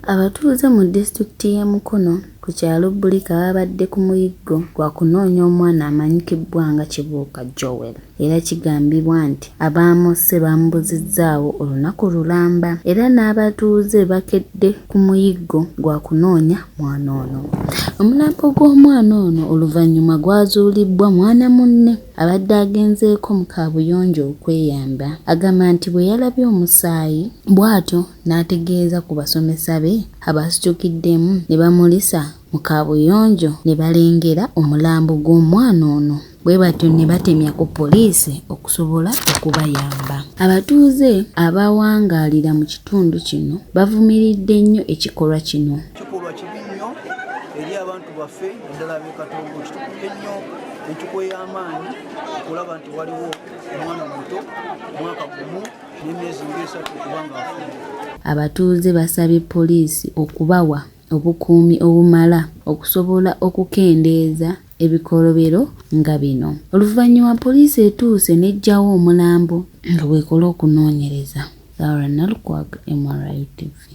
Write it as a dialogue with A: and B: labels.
A: Abatuuze mu disitulikiti y'e Mukono ku kyalo Bulika babadde ku muyiggo gwa kunoonya omwana amanyikiddwa nga Kibuuka Joel. Era kigambibwa nti abaamusse bamubuzizzaawo olunaku lulamba era n'abatuuze bakedde ku muyiggo gwa kunoonya mwana ono. Omulambo gw'omwana ono oluvannyuma gwazuulibbwa mwana munne abadde agenzeeko mu kaabuyonjo okweyamba. Agamba nti bwe yalabye omusaayi bw'atyo n'ategeeza ku basomesa be abasitukiddemu ne bamulisa mu kaabuyonjo ne balengera omulambo gw'omwana ono. Bwe batyo ne batemya ku poliisi okusobola okubayamba. Abatuuze abawangaalira mu kitundu kino bavumiridde nnyo ekikolwa kino.
B: Kikolwa kibi nnyo eri abantu baffe naddala ab'e Katongo. Kitukubye nnyo entuko y'amaanyi okulaba nti waliwo omwana muto mwaka gumu n'emyezi ng'esatu okubanga afudde.
A: Abatuuze basabye poliisi okubawa obukuumi obumala okusobola okukendeeza ebikolobero nga bino. Oluvannyuma poliisi etuuse n'eggyawo omulambo nga bw'ekola okunoonyereza. Sarah Nalukwago, MRI TV.